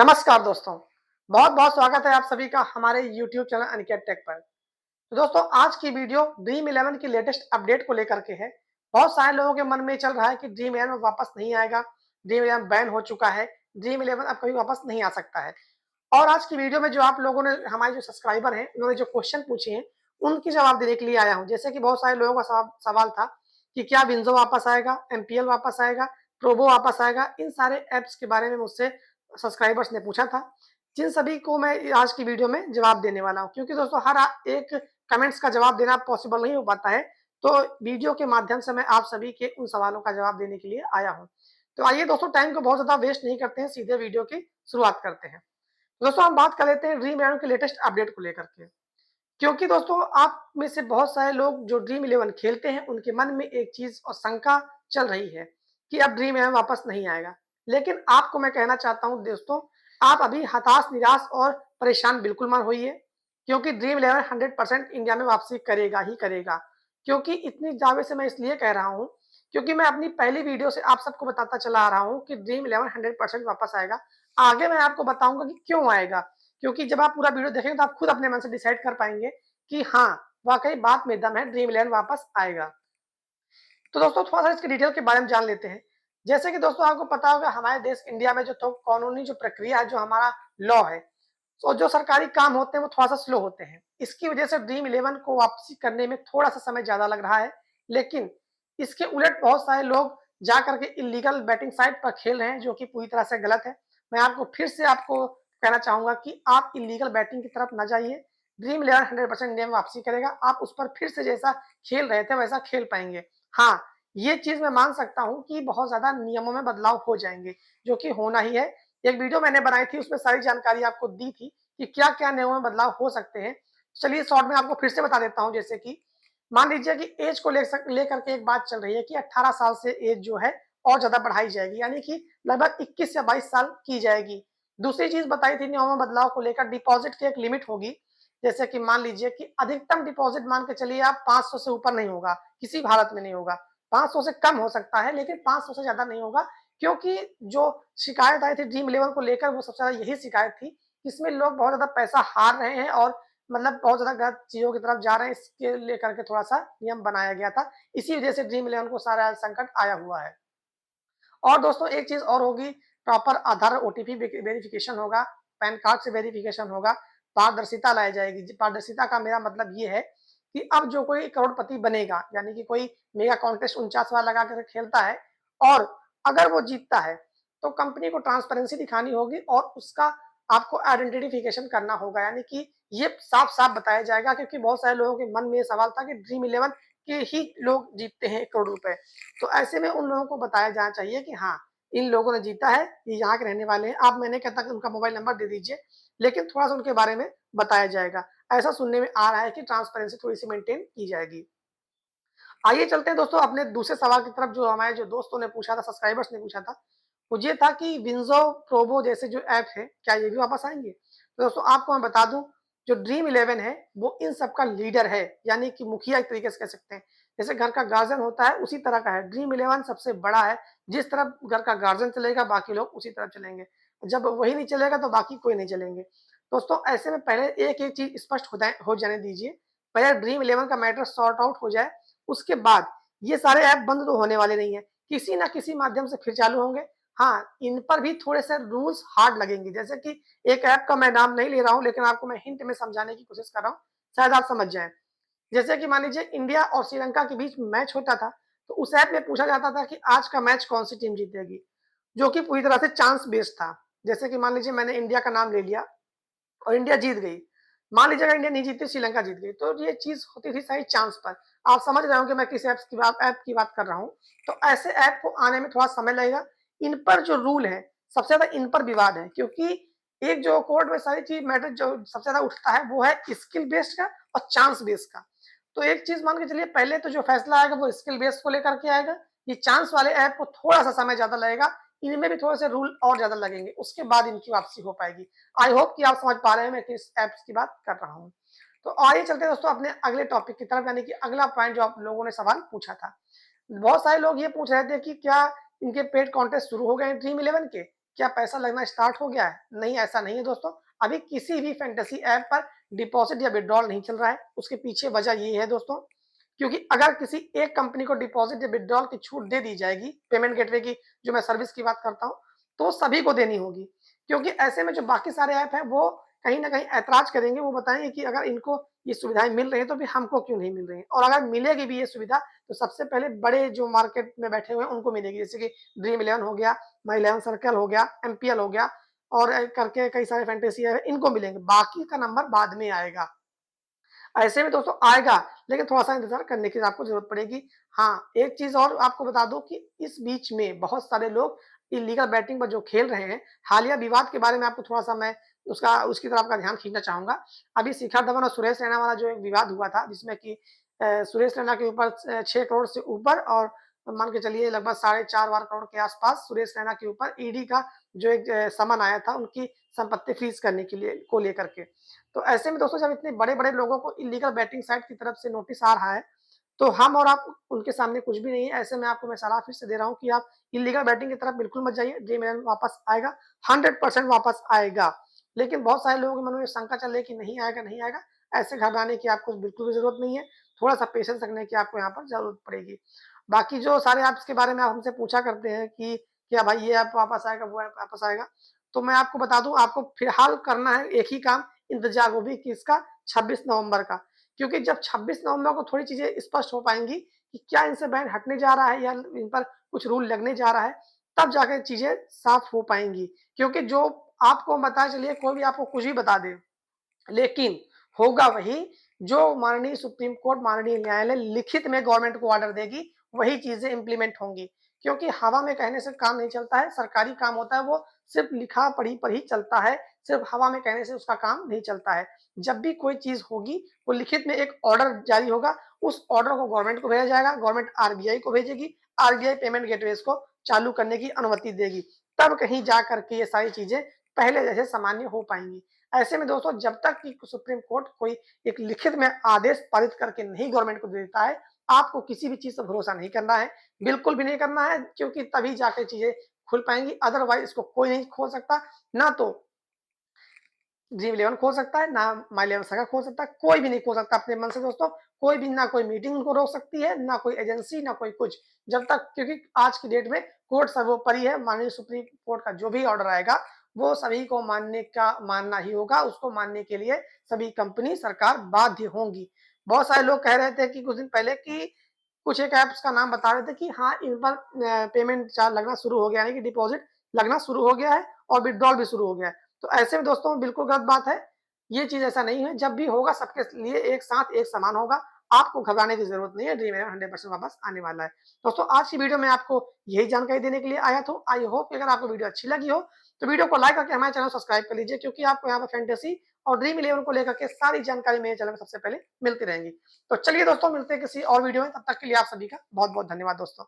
नमस्कार दोस्तों, बहुत बहुत स्वागत है आप सभी का हमारे YouTube चैनल अनिकेत टेक पर। तो दोस्तों आज की वीडियो ड्रीम इलेवन की लेटेस्ट अपडेट को लेकर के है। बहुत सारे लोगों के मन में चल रहा है कि ड्रीम इलेवन वापस नहीं आएगा, ड्रीम इलेवन बैन हो चुका है, ड्रीम इलेवन अब कभी वापस नहीं आ सकता है। और आज की वीडियो में जो आप लोगों ने हमारे जो सब्सक्राइबर हैं उन्होंने जो क्वेश्चन पूछे हैं उनकी जवाब देने के लिए आया हूँ। जैसे कि बहुत सारे लोगों का सवाल था कि क्या विंजो वापस आएगा, एमपीएल वापस आएगा, प्रोबो वापस आएगा। इन सारे ऐप्स के बारे में मुझसे सब्सक्राइबर्स ने पूछा था, जिन सभी को मैं आज की वीडियो में जवाब देने वाला हूँ। क्योंकि दोस्तों हर एक कमेंट्स का जवाब देना पॉसिबल नहीं हो पाता है, तो वीडियो के माध्यम से मैं आप सभी के उन सवालों का जवाब देने के लिए आया हूँ। तो आइए दोस्तों टाइम को बहुत ज़्यादा वेस्ट नहीं करते हैं, सीधे वीडियो की शुरुआत करते हैं। दोस्तों हम बात कर लेते हैं ड्रीम इलेवन के लेटेस्ट अपडेट को लेकर के। क्योंकि दोस्तों आप में से बहुत सारे लोग जो ड्रीम इलेवन खेलते हैं उनके मन में एक चीज और शंका चल रही है कि अब ड्रीम इलेवन वापस नहीं आएगा। लेकिन आपको मैं कहना चाहता हूं दोस्तों, आप अभी हताश, निराश और परेशान बिल्कुल मत होइए। क्योंकि ड्रीम इलेवन 100% इंडिया में वापसी करेगा ही करेगा। क्योंकि इतनी दावे से मैं इसलिए कह रहा हूं क्योंकि मैं अपनी पहली वीडियो से आप सबको बताता चला आ रहा हूं कि ड्रीम इलेवन 100% वापस आएगा। आगे मैं आपको बताऊंगा कि क्यों आएगा। क्योंकि जब आप पूरा वीडियो देखेंगे तो आप खुद अपने मन से डिसाइड कर पाएंगे कि हाँ, वाक़ई बात में दम है, ड्रीम इलेवन वापस आएगा। तो दोस्तों थोड़ा-सा इसकी डिटेल के बारे में जान लेते हैं। जैसे कि दोस्तों आपको पता होगा हमारे देश इंडिया में जो तो कानूनी जो प्रक्रिया है, जो हमारा लॉ है, तो जो सरकारी काम होते हैं वो थोड़ा-सा स्लो होते हैं। इसकी वजह से ड्रीम इलेवन को वापसी करने में थोड़ा-सा समय ज़्यादा लग रहा है। लेकिन इसके उलट बहुत सारे लोग जा कर के इल्लीगल बेटिंग साइट पर खेल रहे हैं, जो कि पूरी तरह से गलत है। मैं आपको फिर से आपको कहना चाहूँगा कि आप इल्लीगल बेटिंग की तरफ ना जाइए। ड्रीम इलेवन 100% इंडिया में वापसी करेगा। आप उस पर फिर से जैसा खेल रहे थे वैसा खेल पाएँगे। हाँ, ये चीज़ मैं मान सकता हूँ कि बहुत ज़्यादा नियमों में बदलाव हो जाएँगे, जो कि होना ही है। एक वीडियो मैंने बनाई थी, उसमें सारी जानकारी आपको दी थी कि क्या-क्या नियमों में बदलाव हो सकते हैं। चलिए शॉर्ट में आपको फिर से बता देता हूँ। जैसे कि मान लीजिए कि ऐज को लेकर के एक बात चल रही है कि 18 साल से ऐज जो है और ज़्यादा बढ़ाई जाएगी, यानी कि लगभग 21 या 22 साल की जाएगी। दूसरी चीज़ बताई थी नियमों में बदलाव को लेकर, डिपॉज़िट की एक लिमिट होगी। जैसे कि मान लीजिए कि अधिकतम डिपॉज़िट मान के चलिए आप 500 से ऊपर नहीं होगा, किसी भी हालत में नहीं होगा। 500 से कम हो सकता है, लेकिन 500 से ज़्यादा नहीं होगा। क्योंकि जो शिकायत आई थी ड्रीम इलेवन को लेकर, वो सबसे ज़्यादा यही शिकायत थी, इसमें लोग बहुत ज़्यादा पैसा हार रहे हैं और मतलब बहुत ज़्यादा गलत चीज़ों की तरफ जा रहे हैं। इसके लेकर के थोड़ा-सा नियम बनाया गया था। इसी वजह से ड्रीम इलेवन को सारा संकट आया हुआ है। और दोस्तों एक चीज़ और होगी, प्रॉपर आधार ओटीपी वेरिफिकेशन होगा, पैन कार्ड से वेरिफिकेशन होगा, पारदर्शिता लाई जाएगी। पारदर्शिता का मेरा मतलब ये है कि अब जो कोई करोड़पति बनेगा, यानी कि कोई मेगा कॉन्टेस्ट 49 वार लगा कर खेलता है और अगर वो जीतता है, तो कंपनी को ट्रांसपेरेंसी दिखानी होगी और उसका आपको आइडेंटिफिकेशन करना होगा। यानी कि ये साफ-साफ बताया जाएगा। क्योंकि बहुत सारे लोगों के मन में ये सवाल था कि ड्रीम इलेवन के ही लोग जीतते हैं 1 करोड़ रुपए। तो ऐसे में उन लोगों को बताया जाना चाहिए कि हाँ, इन लोगों ने जीता है, ये यहाँ के रहने वाले हैं। आप मैं नहीं कहता कि उनका मोबाइल नंबर दे दीजिए, लेकिन थोड़ा-सा उनके बारे में बताया जाएगा। ऐसा सुनने में आ रहा है कि ट्रांसपेरेंसी थोड़ी-सी मेंटेन की जाएगी। आइए चलते हैं दोस्तों अपने दूसरे सवाल की तरफ, जो हमारे जो दोस्तों ने पूछा था, सब्सक्राइबर्स ने पूछा था। वो ये था कि विंज़ो, प्रोबो जैसे जो ऐप है, क्या ये भी वापस आएँगे? तो दोस्तों आपको मैं बता दूँ, जो ड्रीम इलेवन है, वो इन सब का लीडर है, यानी कि मुखिया एक तरीके से कह सकते हैं। जैसे घर का गार्जियन होता है, उसी तरह का है। ड्रीम इलेवन सबसे बड़ा है, जिस तरफ घर का गार्जियन चलेगा, बाकी लोग उसी तरफ चलेंगे। जब वही नहीं चलेगा, तो बाकी कोई नहीं चलेंगे। दोस्तों ऐसे में पहले एक-एक चीज़ स्पष्ट हो जाने दीजिए। पहले ड्रीम इलेवन का मैटर सॉर्ट आउट हो जाए, उसके बाद ये सारे ऐप बंद तो होने वाले नहीं हैं। किसी न किसी माध्यम से फिर चालू होंगे। हाँ, इन पर भी थोड़े-से रूल्स हार्ड लगेंगे। जैसे कि एक ऐप का मैं नाम नहीं ले रहा हूँ, लेकिन आपको मैं हिंट में समझाने की कोशिश कर रहा हूँ, शायद आप समझ जाएँ। जैसे कि मान लीजिए इंडिया और श्रीलंका के बीच मैच होता था, तो उस ऐप में पूछा जाता था कि आज का मैच कौन-सी टीम जीतेगी, जो कि पूरी तरह से चांस बेस्ड था। जैसे कि मान लीजिए मैंने इंडिया का नाम ले लिया और इंडिया जीत गई। मान लीजिए अगर इंडिया नहीं जीती, श्रीलंका जीत गई, तो ये चीज़ होती थी सारी चांस पर। आप समझ रहे होंगे मैं किस ऐप की बात कर रहा हूँ। तो ऐसे ऐप को आने में थोड़ा समय लगेगा। इन पर जो रूल है, सबसे ज़्यादा इन पर विवाद है। क्योंकि एक जो कोर्ट में सारी चीज़ मैटर जो सबसे ज़्यादा उठता है, वो है स्किल बेस्ड का और चांस बेस्ड का। तो एक चीज़ मान के चलिए, पहले तो जो फैसला आएगा वो स्किल बेस्ड को लेकर के आएगा। ये चांस वाले ऐप को थोड़ा-सा समय ज़्यादा लगेगा। इनमें भी थोड़े से रूल और ज़्यादा लगेंगे, उसके बाद इनकी वापसी हो पाएगी। आई होप कि आप समझ पा रहे हैं मैं किस ऐप्स की बात कर रहा हूँ। तो आइए चलते हैं दोस्तों अपने अगले टॉपिक की तरफ, यानी कि अगला पॉइंट जो आप लोगों ने सवाल पूछा था। बहुत सारे लोग ये पूछ रहे थे कि क्या इनके पेड कॉन्टेस्ट शुरू हो गए हैं ड्रीम इलेवन के? क्या पैसा लगना स्टार्ट हो गया है? नहीं, ऐसा नहीं है दोस्तों। अभी किसी भी फैंटेसी ऐप पर डिपॉज़िट या विथड्रॉल नहीं चल रहा है। उसके पीछे वजह ये है दोस्तों, क्योंकि अगर किसी एक कंपनी को डिपॉज़िट या विथड्रॉल की छूट दे दी जाएगी, पेमेंट गेटवे की जो मैं सर्विस की बात करता हूँ, तो सभी को देनी होगी। क्योंकि ऐसे में जो बाकी सारे ऐप हैं, वो कहीं न कहीं ऐतराज़ करेंगे, वो बताएँगे कि अगर इनको ये सुविधाएँ मिल रही हैं, तो फिर हमको क्यों नहीं मिल रही हैं? और अगर मिलेगी भी ये सुविधा, तो सबसे पहले बड़े जो मार्केट में बैठे हुए हैं, उनको मिलेगी। जैसे कि ड्रीम इलेवन हो गया, माई इलेवन सर्कल हो गया, एमपीएल हो गया और करके कई सारे फैंटेसी ऐप हैं, इनको मिलेंगे। बाकी का नंबर बाद में आएगा। ऐसे में दोस्तों आएगा, लेकिन थोड़ा-सा इंतज़ार करने की आपको ज़रूरत पड़ेगी। हाँ, एक चीज़ और आपको बता दूँ कि इस बीच में बहुत सारे लोग इल्लीगल बेटिंग पर जो खेल रहे हैं, हालिया विवाद के बारे में आपको थोड़ा-सा मैं उसकी तरफ आपका ध्यान खींचना चाहूँगा। अभी शिखर धवन और सुरेश रैना वाला जो एक विवाद हुआ था, जिसमें कि सुरेश रैना के ऊपर 6 करोड़ से ऊपर और मान के चलिए लगभग साढ़े 4 वार करोड़ के आस-पास सुरेश रैना के ऊपर ईडी का जो एक समन आया था, उनकी संपत्ति फ्रीज़ करने के लिए को लेकर के। तो ऐसे में दोस्तों जब इतने बड़े-बड़े लोगों को इल्लीगल बेटिंग साइट की तरफ से नोटिस आ रहा है, तो हम और आप उनके सामने कुछ भी नहीं है। ऐसे में आपको मैं सलाह फिर से दे रहा हूँ कि आप इल्लीगल बेटिंग की तरफ बिल्कुल मत जाइए। ड्रीम इलेवन वापस आएगा, 100% वापस आएगा। लेकिन बहुत सारे लोगों के मन में शंका चल रही है कि नहीं आएगा, नहीं आएगा। ऐसे घबराने की आपको बिल्कुल भी ज़रूरत नहीं है। थोड़ा-सा पेशेंस रखने की आपको यहाँ पर ज़रूरत पड़ेगी। बाकी जो सारे ऐप्स के बारे में आप हमसे पूछा करते हैं कि क्या भाई ये ऐप वापस आएगा, वो ऐप वापस आएगा। तो मैं आपको बता दूँ, आपको फिलहाल करना है एक ही काम, इंतज़ार वो भी किसका 26 नवंबर का। क्योंकि जब 26 नवंबर को थोड़ी चीज़ें स्पष्ट हो पाएँगी कि क्या इनसे बैन हटने जा रहा है या इन पर कुछ रूल लगने जा रहा है, तब जाके चीज़ें साफ़ हो पाएँगी। क्योंकि जो आपको पता है, चलिए कोई भी आपको कुछ भी बता दे, लेकिन होगा वही जो माननीय सुप्रीम कोर्ट, माननीय न्यायालय लिखित में गवर्नमेंट को ऑर्डर देगी, वही चीज़ें इम्प्लीमेंट होंगी। क्योंकि हवा में कहने से काम नहीं चलता है, सरकारी काम होता है वो सिर्फ़ लिखा-पढ़ी पर ही चलता है, सिर्फ़ हवा में कहने से उसका काम नहीं चलता है। जब भी कोई चीज़ होगी, वो लिखित में एक ऑर्डर जारी होगा, उस ऑर्डर को गवर्नमेंट को भेजा जाएगा, गवर्नमेंट आरबीआई को भेजेगी, आरबीआई पेमेंट गेटवेज़ को चालू करने की अनुमति देगी। तब कहीं जा कर के ये सारी चीज़ें पहले जैसे सामान्य हो पाएँगी। ऐसे में दोस्तों जब तक कि सुप्रीम कोर्ट कोई एक लिखित में आदेश पारित करके नहीं गवर्नमेंट को देता है, आपको किसी भी चीज़ पे भरोसा नहीं करना है, बिल्कुल भी नहीं करना है, क्योंकि तभी जाके चीज़ें खुल पाएँगी, अदरवाइज़ इसको कोई नहीं खोल सकता, ना तो ड्रीम इलेवन खोल सकता है, ना माई इलेवन सागा खोल सकता है, कोई भी नहीं खोल सकता अपने मन से दोस्तों। कोई भी, ना कोई मीटिंग उनको रोक सकती है, ना कोई एजेंसी, ना कोई कुछ। जब तक, क्योंकि आज की डेट में कोर्ट सर्वोपरि है, माननीय सुप्रीम कोर्ट का जो भी ऑर्डर आएगा, वो सभी को मानना ही होगा, उसको मानने के लिए सभी कंपनी, सरकार बाध्य होंगी। बहुत सारे लोग कह रहे थे कि कुछ दिन पहले कि कुछ एक ऐप्स का नाम बता रहे थे कि हाँ, इन पर पेमेंट चार्ज लगना शुरू हो गया, यानी कि डिपॉज़िट लगना शुरू हो गया है और विथड्रॉल भी शुरू हो गया है। तो ऐसे में दोस्तों बिल्कुल गलत बात है। ये चीज़ ऐसा नहीं है, जब भी होगा सबके लिए एक साथ एक समान होगा। आपको घबराने की ज़रूरत नहीं है, ड्रीम इलेवन 100% वापस आने वाला है। दोस्तों आज की वीडियो में आपको यही जानकारी देने के लिए आया था। आई होप कि अगर आपको वीडियो अच्छी लगी हो, तो वीडियो को लाइक करके हमारे चैनल को सब्सक्राइब कर लीजिए, क्योंकि आपको यहाँ पर फैंटेसी और ड्रीम इलेवन को लेकर के सारी जानकारी मेरे चैनल में सबसे पहले मिलती रहेंगी। तो चलिए दोस्तों, मिलते हैं किसी और वीडियो में, तब तक के लिए आप सभी का बहुत-बहुत धन्यवाद दोस्तों।